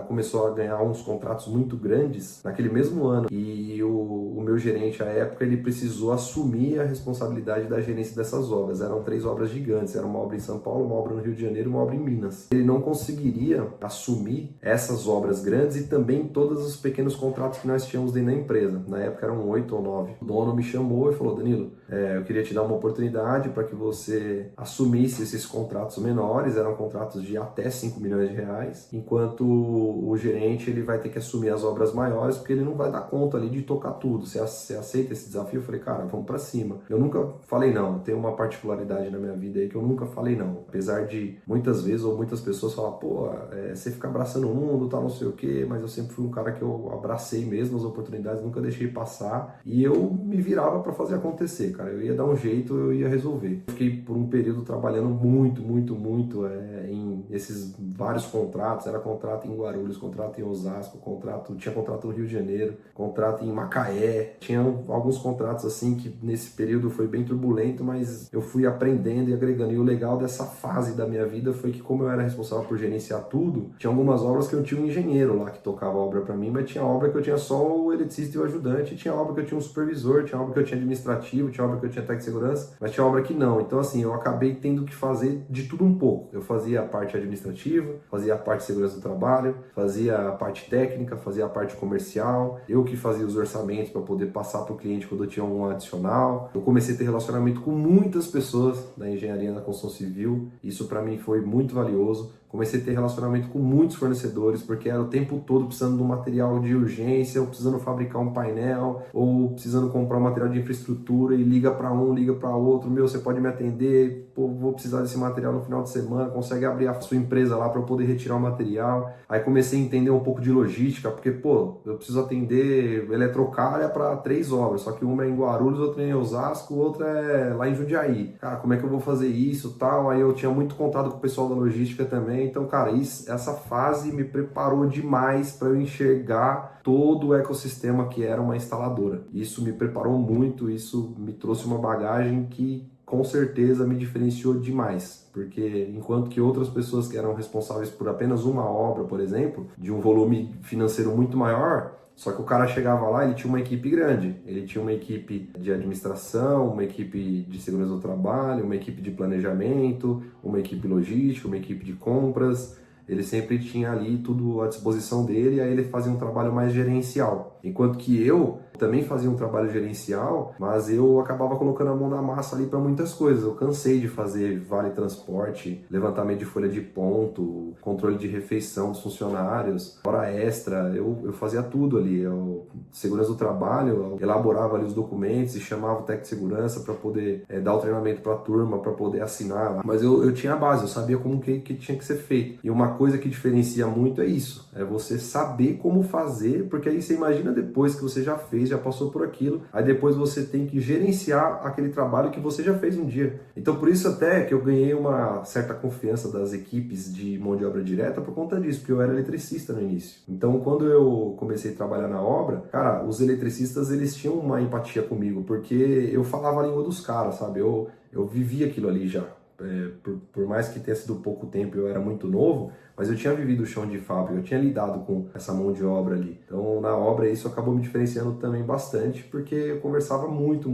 começou a ganhar uns contratos muito grandes naquele mesmo ano, e o meu gerente à época, ele precisou assumir a responsabilidade da gerência dessas obras. Eram 3 obras gigantes, era uma obra em São Paulo, uma obra no Rio de Janeiro e uma obra em Minas. Ele não conseguiria assumir essas obras grandes e também todos os pequenos contratos que nós tínhamos dentro da empresa. Na época eram 8 ou 9. O dono me chamou e falou: Danilo, eu queria te dar uma oportunidade para que você assumisse esses contratos menores, eram contratos de até 5 milhões de reais, enquanto o gerente, ele vai ter que assumir as obras maiores, porque ele não vai dar conta ali de tocar tudo. Você aceita esse desafio? Eu falei: cara, vamos para cima. Eu nunca falei não. Tem uma particularidade na minha vida aí que eu nunca falei não. Apesar de muitas vezes ou muitas pessoas falar: pô, você fica abraçando o mundo, tal, não sei o quê, mas eu sempre fui um cara que eu abracei mesmo as oportunidades, nunca deixei passar, e eu me virava para fazer acontecer, cara. Eu ia dar um jeito, eu ia resolver. Eu fiquei por um período trabalhando muito em esses vários contratos. Era contrato em Guarulhos, contrato em Osasco, tinha contrato no Rio de Janeiro, contrato em Macaé. Tinha alguns contratos assim que nesse período foi bem turbulento, mas eu fui aprendendo e agregando. E o legal dessa fase da minha vida foi que, como eu era responsável por gerenciar tudo, tinha algumas obras que eu tinha um engenheiro lá que tocava a obra para mim, mas tinha obra que eu tinha só o eletricista e o ajudante, tinha obra que eu tinha um supervisor, tinha obra que eu tinha administrativo, tinha obra que eu tinha técnico de segurança, mas tinha obra que não. Então, assim, eu acabei tendo que fazer de tudo um pouco. Eu fazia a parte administrativa, fazia a parte de segurança do trabalho, fazia a parte técnica, fazia a parte comercial, eu que fazia os orçamentos para poder passar para o cliente quando eu tinha um adicional. Eu comecei a ter relacionamento com muitas pessoas da engenharia na construção civil, isso para mim foi muito valioso. Comecei a ter relacionamento com muitos fornecedores, porque era o tempo todo precisando de um material de urgência, ou precisando fabricar um painel, ou precisando comprar um material de infraestrutura, e liga para um, liga para outro: meu, você pode me atender? Pô, vou precisar desse material no final de semana, consegue abrir a sua empresa lá para eu poder retirar o material. Aí comecei a entender um pouco de logística, porque, pô, eu preciso atender eletrocalha para 3 obras, só que uma é em Guarulhos, outra é em Osasco, outra é lá em Jundiaí. Cara, como é que eu vou fazer isso, tal? Aí eu tinha muito contato com o pessoal da logística também. Então, cara, essa fase me preparou demais para eu enxergar todo o ecossistema que era uma instaladora. Isso me preparou muito, isso me trouxe uma bagagem que com certeza me diferenciou demais, porque enquanto que outras pessoas que eram responsáveis por apenas uma obra, por exemplo, de um volume financeiro muito maior, só que o cara chegava lá, ele tinha uma equipe grande, ele tinha uma equipe de administração, uma equipe de segurança do trabalho, uma equipe de planejamento, uma equipe logística, uma equipe de compras. Ele sempre tinha ali tudo à disposição dele, e aí ele fazia um trabalho mais gerencial. Enquanto que eu também fazia um trabalho gerencial, mas eu acabava colocando a mão na massa ali para muitas coisas. Eu cansei de fazer vale transporte, levantamento de folha de ponto, controle de refeição dos funcionários, hora extra, eu fazia tudo ali. Segurança do trabalho, eu elaborava ali os documentos e chamava o técnico de segurança para poder dar o treinamento para a turma, para poder assinar lá. Mas eu tinha a base, eu sabia como que tinha que ser feito. E uma coisa que diferencia muito é isso, é você saber como fazer, porque aí você imagina depois que você já fez, já passou por aquilo, aí depois você tem que gerenciar aquele trabalho que você já fez um dia. Então por isso até que eu ganhei uma certa confiança das equipes de mão de obra direta por conta disso, porque eu era eletricista no início. Então quando eu comecei a trabalhar na obra, cara, os eletricistas, eles tinham uma empatia comigo, porque eu falava a língua dos caras, sabe? Eu vivia aquilo ali já. Por mais que tenha sido pouco tempo, eu era muito novo, mas eu tinha vivido o chão de fábrica, eu tinha lidado com essa mão de obra ali. Então, na obra, isso acabou me diferenciando também bastante, porque eu conversava muito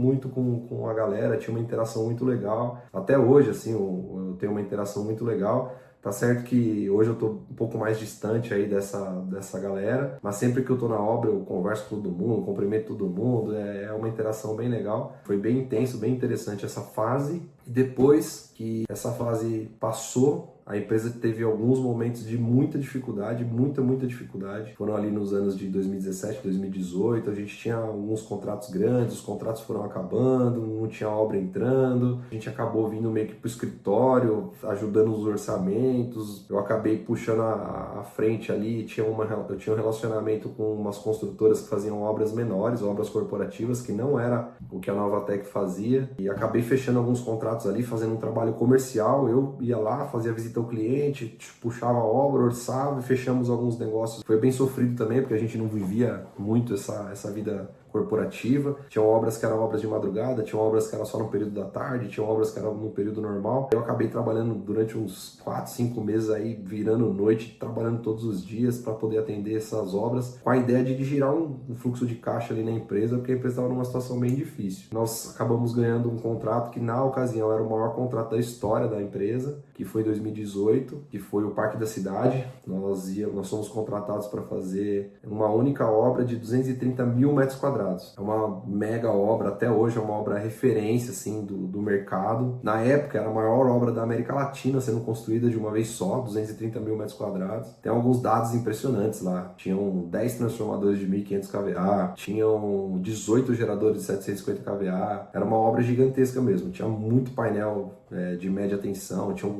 com a galera, tinha uma interação muito legal. Até hoje, assim, eu tenho uma interação muito legal. Tá certo que hoje eu tô um pouco mais distante aí dessa galera, mas sempre que eu tô na obra eu converso com todo mundo, cumprimento todo mundo, é uma interação bem legal. Foi bem intenso, bem interessante essa fase. E depois que essa fase passou, A empresa teve alguns momentos de muita dificuldade, muita dificuldade. Foram ali nos anos de 2017, 2018, a gente tinha alguns contratos grandes, os contratos foram acabando, não tinha obra entrando, a gente acabou vindo meio que pro escritório, ajudando os orçamentos, eu acabei puxando a frente ali, eu tinha um relacionamento com umas construtoras que faziam obras menores, obras corporativas, que não era o que a Novatec fazia, e acabei fechando alguns contratos ali, fazendo um trabalho comercial. Eu ia lá, fazia visita ao cliente, puxava a obra, orçava e fechamos alguns negócios. Foi bem sofrido também, porque a gente não vivia muito essa vida corporativa. Tinham obras que eram obras de madrugada, tinham obras que eram só no período da tarde, tinham obras que eram no período normal. Eu acabei trabalhando durante uns 4, 5 meses aí, virando noite, trabalhando todos os dias para poder atender essas obras, com a ideia de girar um fluxo de caixa ali na empresa, porque a empresa estava numa situação bem difícil. Nós acabamos ganhando um contrato que na ocasião era o maior contrato da história da empresa, que foi em 2018, que foi o Parque da Cidade. Nós fomos contratados para fazer uma única obra de 230 mil metros quadrados. É uma mega obra, até hoje é uma obra referência assim, do mercado. Na época era a maior obra da América Latina sendo construída de uma vez só, 230 mil metros quadrados. Tem alguns dados impressionantes lá. Tinham 10 transformadores de 1.500 kVA, tinham 18 geradores de 750 kVA. Era uma obra gigantesca mesmo, tinha muito painel de média tensão, tinha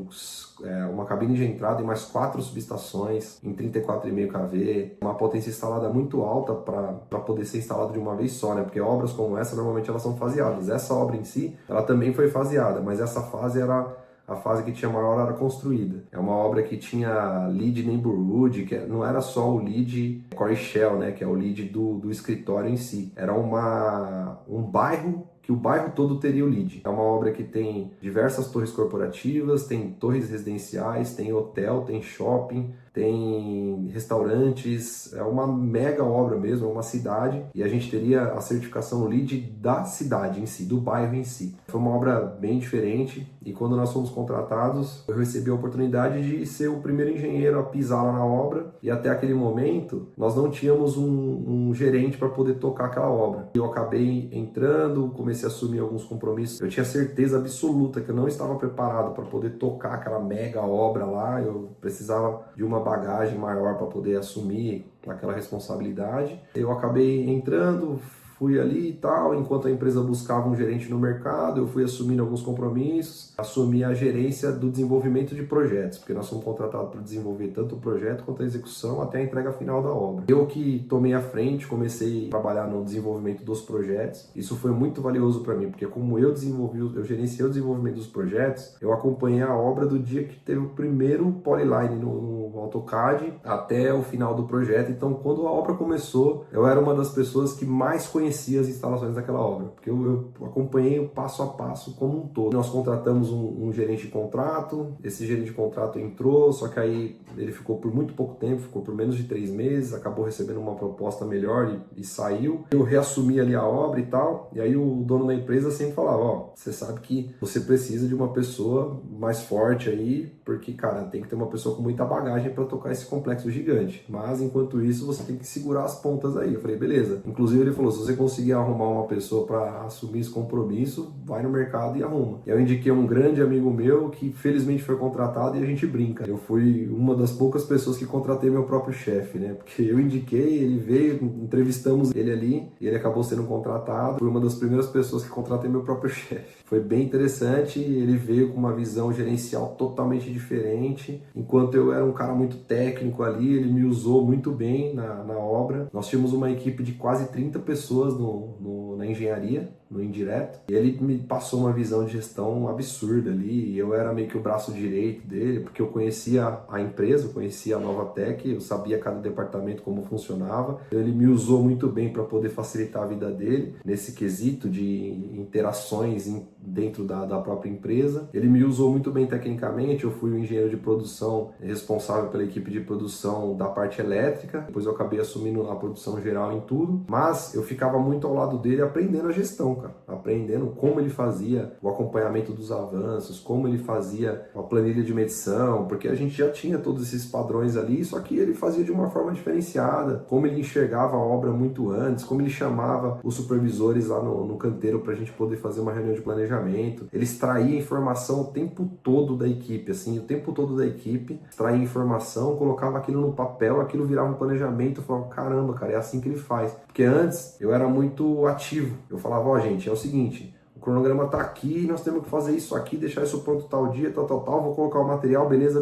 uma cabine de entrada e mais 4 subestações em 34,5 kV, uma potência instalada muito alta para poder ser instalada de uma vez só, né? Porque obras como essa normalmente elas são faseadas. Essa obra em si, ela também foi faseada, mas essa fase era a fase que tinha maior área construída. É uma obra que tinha lead neighborhood, que não era só o lead core shell, né? Que é o lead do escritório em si. Era um bairro que o bairro todo teria o lead. É uma obra que tem diversas torres corporativas, tem torres residenciais, tem hotel, tem shopping, tem restaurantes, é uma mega obra mesmo, é uma cidade, e a gente teria a certificação LEED da cidade em si, do bairro em si. Foi uma obra bem diferente, e quando nós fomos contratados, eu recebi a oportunidade de ser o primeiro engenheiro a pisar lá na obra, e até aquele momento nós não tínhamos um gerente para poder tocar aquela obra. Eu acabei entrando, comecei a assumir alguns compromissos. Eu tinha certeza absoluta que eu não estava preparado para poder tocar aquela mega obra lá, eu precisava de uma bagagem maior para poder assumir aquela responsabilidade. Eu acabei entrando, fui ali e tal, enquanto a empresa buscava um gerente no mercado, eu fui assumindo alguns compromissos, assumi a gerência do desenvolvimento de projetos, porque nós somos contratados para desenvolver tanto o projeto quanto a execução até a entrega final da obra. Eu que tomei a frente, comecei a trabalhar no desenvolvimento dos projetos. Isso foi muito valioso para mim, porque como eu gerenciei o desenvolvimento dos projetos, eu acompanhei a obra do dia que teve o primeiro polyline no AutoCAD até o final do projeto. Então, quando a obra começou, eu era uma das pessoas que mais conhecia as instalações daquela obra, porque eu acompanhei o passo a passo como um todo. Nós contratamos um gerente de contrato, esse gerente de contrato entrou, só que aí ele ficou por muito pouco tempo, ficou por menos de 3 meses, acabou recebendo uma proposta melhor e saiu. Eu reassumi ali a obra e tal, e aí o dono da empresa sempre falava, ó, você sabe que você precisa de uma pessoa mais forte aí, porque, cara, tem que ter uma pessoa com muita bagagem para tocar esse complexo gigante, mas enquanto isso você tem que segurar as pontas aí. Eu falei, beleza. Inclusive ele falou, se você conseguir arrumar uma pessoa para assumir esse compromisso, vai no mercado e arruma. E eu indiquei um grande amigo meu que felizmente foi contratado e a gente brinca. Eu fui uma das poucas pessoas que contratei meu próprio chefe, né? Porque eu indiquei, ele veio, entrevistamos ele ali e ele acabou sendo contratado. Fui uma das primeiras pessoas que contratei meu próprio chefe. Foi bem interessante, ele veio com uma visão gerencial totalmente diferente. Enquanto eu era um cara muito técnico ali, ele me usou muito bem na obra. Nós tínhamos uma equipe de quase 30 pessoas na engenharia, no indireto. E ele me passou uma visão de gestão absurda ali. E eu era meio que o braço direito dele, porque eu conhecia a empresa, eu conhecia a Novatec, eu sabia cada departamento como funcionava. Ele me usou muito bem para poder facilitar a vida dele nesse quesito de interações dentro da própria empresa. Ele me usou muito bem tecnicamente. Eu fui o engenheiro de produção responsável pela equipe de produção da parte elétrica. Depois eu acabei assumindo a produção geral em tudo. Mas eu ficava muito ao lado dele aprendendo a gestão, cara, aprendendo como ele fazia o acompanhamento dos avanços, como ele fazia a planilha de medição, porque a gente já tinha todos esses padrões ali, só que ele fazia de uma forma diferenciada, como ele enxergava a obra muito antes, como ele chamava os supervisores lá no canteiro para a gente poder fazer uma reunião de planejamento. Ele extraía informação o tempo todo da equipe, assim, o tempo todo da equipe, extraía informação, colocava aquilo no papel, aquilo virava um planejamento, eu falava, caramba, cara, é assim que ele faz. Porque antes eu era muito ativo, eu falava, ó, gente, é o seguinte, o cronograma tá aqui, nós temos que fazer isso aqui, deixar isso pronto tal dia, tal, vou colocar o material, beleza,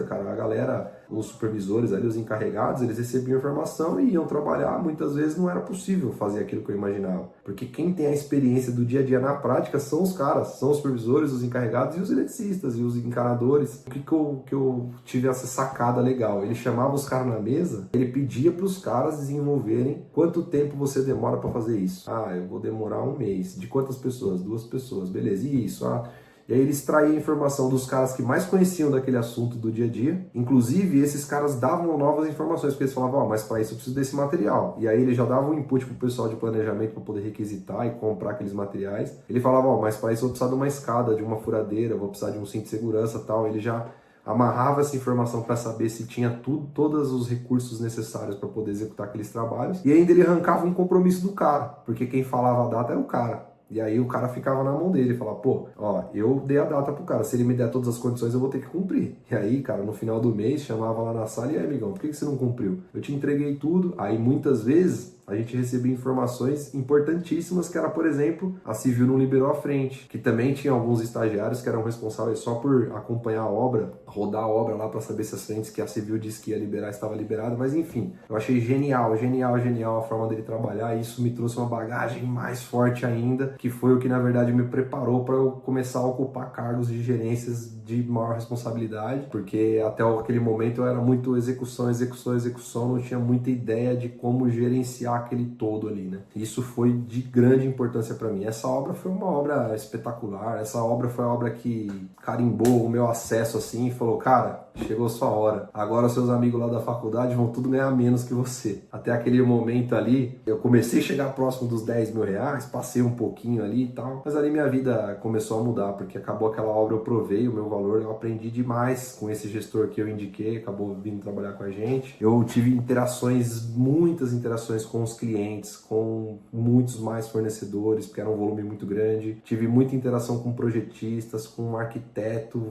cara. A galera, os supervisores ali, os encarregados, eles recebiam informação e iam trabalhar, muitas vezes não era possível fazer aquilo que eu imaginava. Porque quem tem a experiência do dia a dia na prática são os caras, são os supervisores, os encarregados e os eletricistas e os encanadores. O que eu tive essa sacada legal? Ele chamava os caras na mesa, ele pedia para os caras desenvolverem quanto tempo você demora para fazer isso. Ah, eu vou demorar um mês. De quantas pessoas? 2 pessoas, beleza. E isso? E aí ele extraía a informação dos caras que mais conheciam daquele assunto do dia a dia. Inclusive, esses caras davam novas informações, porque eles falavam, mas para isso eu preciso desse material. E aí ele já dava um input pro pessoal de planejamento para poder requisitar e comprar aqueles materiais. Ele falava, mas para isso eu vou precisar de uma escada, de uma furadeira, vou precisar de um cinto de segurança e tal. Ele já amarrava essa informação para saber se tinha todos os recursos necessários para poder executar aqueles trabalhos. E ainda ele arrancava um compromisso do cara, porque quem falava a data era o cara. E aí o cara ficava na mão dele, falava, pô, ó, eu dei a data pro cara, se ele me der todas as condições eu vou ter que cumprir. E aí, cara, no final do mês, chamava lá na sala, e aí, amigão, por que você não cumpriu? Eu te entreguei tudo. Aí muitas vezes a gente recebia informações importantíssimas, que era, por exemplo, a Civil não liberou a frente, que também tinha alguns estagiários que eram responsáveis só por acompanhar a obra, rodar a obra lá para saber se as frentes que a Civil disse que ia liberar estava liberada, mas enfim, eu achei genial a forma dele trabalhar, e isso me trouxe uma bagagem mais forte ainda, que foi o que na verdade me preparou para eu começar a ocupar cargos de gerências de maior responsabilidade, porque até aquele momento eu era muito execução, não tinha muita ideia de como gerenciar aquele todo ali, né? Isso foi de grande importância para mim. Essa obra foi uma obra espetacular, essa obra foi a obra que carimbou o meu acesso assim e falou, cara, chegou sua hora. Agora seus amigos lá da faculdade vão tudo ganhar menos que você. Até aquele momento ali, eu comecei a chegar próximo dos 10 mil reais, passei um pouquinho ali e tal, mas ali minha vida começou a mudar, porque acabou aquela obra, eu provei o meu valor, eu aprendi demais com esse gestor que eu indiquei, acabou vindo trabalhar com a gente. Eu tive muitas interações com os clientes, com muitos mais fornecedores, porque era um volume muito grande. Tive muita interação com projetistas, com arquitetos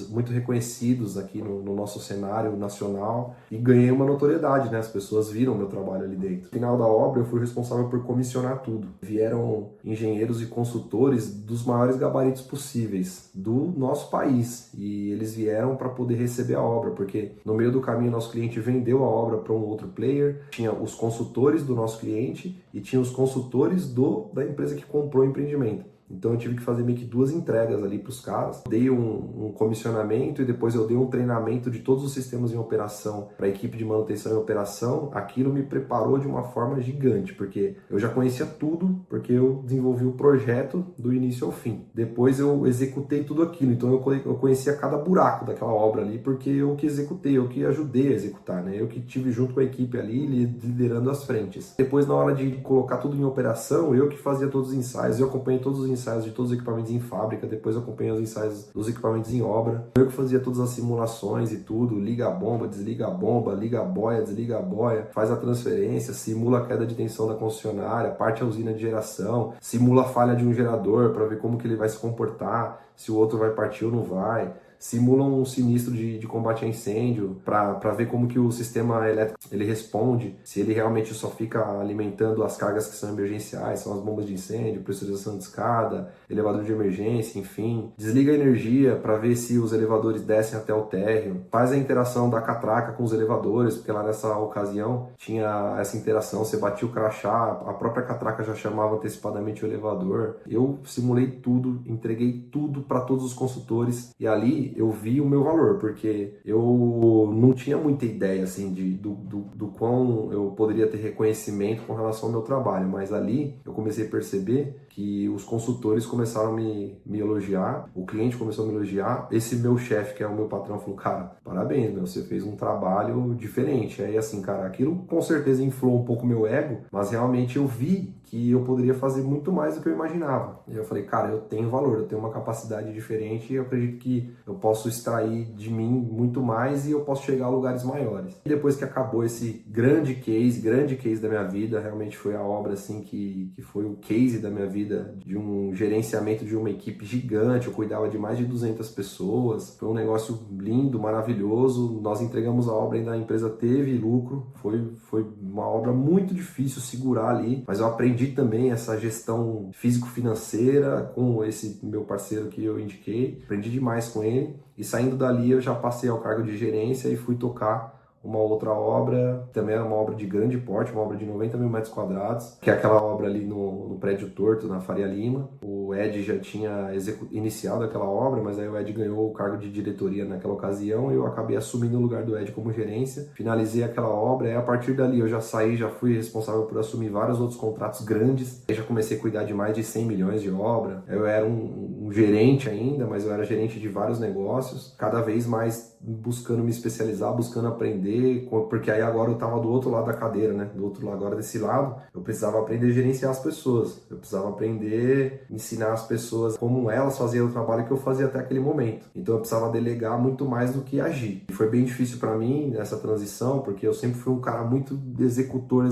muito reconhecidos aqui no nosso cenário nacional, e ganhei uma notoriedade, né? As pessoas viram meu trabalho ali dentro. No final da obra eu fui responsável por comissionar tudo. Vieram engenheiros e consultores dos maiores gabaritos possíveis do nosso país, e eles vieram para poder receber a obra, porque no meio do caminho nosso cliente vendeu a obra para um outro player, tinha os consultores do nosso cliente e tinha os consultores da empresa que comprou o empreendimento. Então eu tive que fazer meio que 2 entregas ali para os caras. Dei um comissionamento e depois eu dei um treinamento de todos os sistemas em operação para a equipe de manutenção e operação. Aquilo me preparou de uma forma gigante, porque eu já conhecia tudo, porque eu desenvolvi o projeto do início ao fim. Depois eu executei tudo aquilo, então eu conhecia cada buraco daquela obra ali, porque eu que executei, eu que ajudei a executar, né? Eu que tive junto com a equipe ali, liderando as frentes. Depois, na hora de colocar tudo em operação, eu que fazia todos os ensaios, eu acompanhei todos os ensaios de todos os equipamentos em fábrica, depois eu acompanhei os ensaios dos equipamentos em obra. Eu que fazia todas as simulações e tudo, liga a bomba, desliga a bomba, liga a boia, desliga a boia, faz a transferência, simula a queda de tensão da concessionária, parte a usina de geração, simula a falha de um gerador para ver como que ele vai se comportar, se o outro vai partir ou não vai. Simulam um sinistro de combate a incêndio para ver como que o sistema elétrico ele responde, se ele realmente só fica alimentando as cargas que são emergenciais, são as bombas de incêndio, pressurização de escada, elevador de emergência, enfim. Desliga a energia para ver se os elevadores descem até o térreo. Faz a interação da catraca com os elevadores, porque lá nessa ocasião tinha essa interação, você batia o crachá, a própria catraca já chamava antecipadamente o elevador. Eu simulei tudo, entreguei tudo para todos os consultores, e ali eu vi o meu valor, porque eu não tinha muita ideia assim do quão eu poderia ter reconhecimento com relação ao meu trabalho, mas ali eu comecei a perceber que os consultores começaram a me elogiar, o cliente começou a me elogiar, esse meu chefe, que é o meu patrão, falou, cara, parabéns, meu, você fez um trabalho diferente. Aí assim, cara, aquilo com certeza inflou um pouco meu ego, mas realmente eu vi que eu poderia fazer muito mais do que eu imaginava. E eu falei, cara, eu tenho valor, eu tenho uma capacidade diferente e eu acredito que eu posso extrair de mim muito mais e eu posso chegar a lugares maiores. E depois que acabou esse grande case da minha vida, realmente foi a obra assim que foi o case da minha vida, de um gerenciamento de uma equipe gigante, eu cuidava de mais de 200 pessoas, foi um negócio lindo, maravilhoso, nós entregamos a obra, ainda a empresa teve lucro, foi uma obra muito difícil segurar ali, mas eu aprendi também essa gestão físico-financeira com esse meu parceiro que eu indiquei, aprendi demais com ele, e saindo dali eu já passei ao cargo de gerência e fui tocar uma outra obra, também era uma obra de grande porte, uma obra de 90 mil metros quadrados, que é aquela obra ali no Prédio Torto, na Faria Lima. O Ed já tinha iniciado aquela obra, mas aí o Ed ganhou o cargo de diretoria naquela ocasião e eu acabei assumindo o lugar do Ed como gerência. Finalizei aquela obra e a partir dali eu já saí, já fui responsável por assumir vários outros contratos grandes. Eu já comecei a cuidar de mais de 100 milhões de obra. Eu era um gerente ainda, mas eu era gerente de vários negócios, cada vez mais buscando me especializar, buscando aprender, porque aí agora eu estava do outro lado da cadeira, né? Do outro lado, agora desse lado, eu precisava aprender a gerenciar as pessoas, eu precisava aprender, ensinar as pessoas como elas faziam o trabalho que eu fazia até aquele momento. Então eu precisava delegar muito mais do que agir. E foi bem difícil para mim nessa transição, porque eu sempre fui um cara muito executor,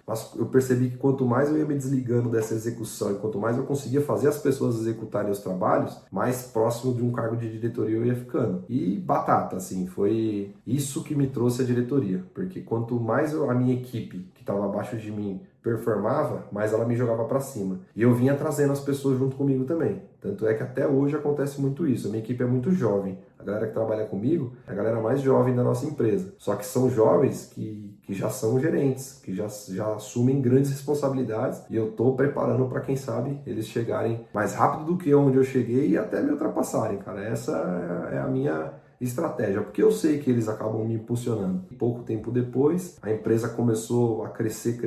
mas eu percebi que quanto mais eu ia me desligando dessa execução e quanto mais eu conseguia fazer as pessoas executarem os trabalhos, mais próximo de um cargo de diretoria eu ia ficando. E batata, assim, foi isso que me trouxe a diretoria, porque quanto mais a minha equipe, que estava abaixo de mim, performava, mais ela me jogava para cima. E eu vinha trazendo as pessoas junto comigo também. Tanto é que até hoje acontece muito isso. A minha equipe é muito jovem. A galera que trabalha comigo é a galera mais jovem da nossa empresa. Só que são jovens que já são gerentes, que já assumem grandes responsabilidades. E eu estou preparando para, quem sabe, eles chegarem mais rápido do que onde eu cheguei e até me ultrapassarem, cara. Essa é a minha estratégia, porque eu sei que eles acabam me impulsionando. Pouco tempo depois, a empresa começou a crescer,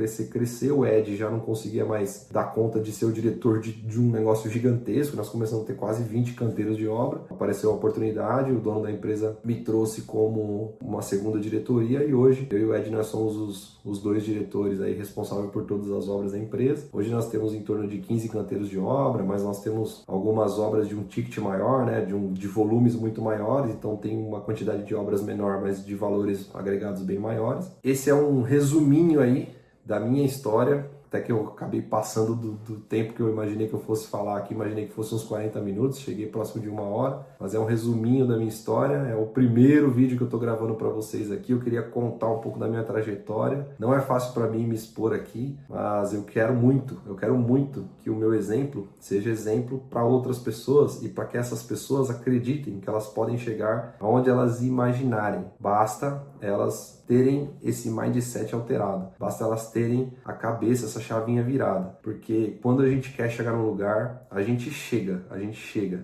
o Ed já não conseguia mais dar conta de ser o diretor de um negócio gigantesco, nós começamos a ter quase 20 canteiros de obra, apareceu a oportunidade, o dono da empresa me trouxe como uma segunda diretoria e hoje eu e o Ed nós somos os dois diretores aí responsáveis por todas as obras da empresa. Hoje nós temos em torno de 15 canteiros de obra, mas nós temos algumas obras de um ticket maior, né, de volumes muito maiores, então tem uma quantidade de obras menor, mas de valores agregados bem maiores. Esse é um resuminho aí da minha história, até que eu acabei passando do tempo que eu imaginei que eu fosse falar aqui, imaginei que fosse uns 40 minutos, cheguei próximo de 1 hora, mas é um resuminho da minha história, é o primeiro vídeo que eu estou gravando para vocês aqui, eu queria contar um pouco da minha trajetória, não é fácil para mim me expor aqui, mas eu quero muito que o meu exemplo seja exemplo para outras pessoas e para que essas pessoas acreditem que elas podem chegar aonde elas imaginarem, basta elas terem esse mindset alterado, basta elas terem a cabeça, essa chavinha virada, porque quando a gente quer chegar num lugar, a gente chega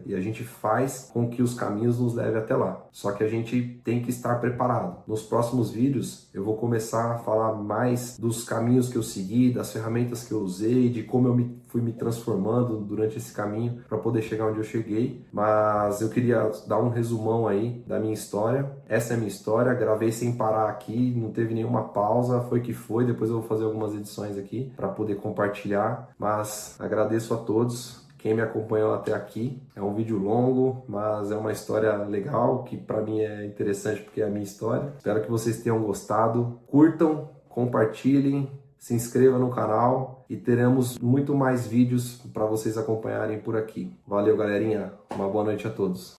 e a gente faz com que os caminhos nos levem até lá, só que a gente tem que estar preparado. Nos próximos vídeos eu vou começar a falar mais dos caminhos que eu segui, das ferramentas que eu usei, de como eu fui me transformando durante esse caminho para poder chegar onde eu cheguei, mas eu queria dar um resumão aí da minha história. Essa é a minha história, gravei sem parar aqui, não teve nenhuma pausa, foi que foi, depois eu vou fazer algumas edições aqui para poder compartilhar, mas agradeço a todos quem me acompanhou até aqui. É um vídeo longo, mas é uma história legal, que para mim é interessante porque é a minha história. Espero que vocês tenham gostado, curtam, compartilhem, se inscreva no canal e teremos muito mais vídeos para vocês acompanharem por aqui. Valeu, galerinha. Uma boa noite a todos.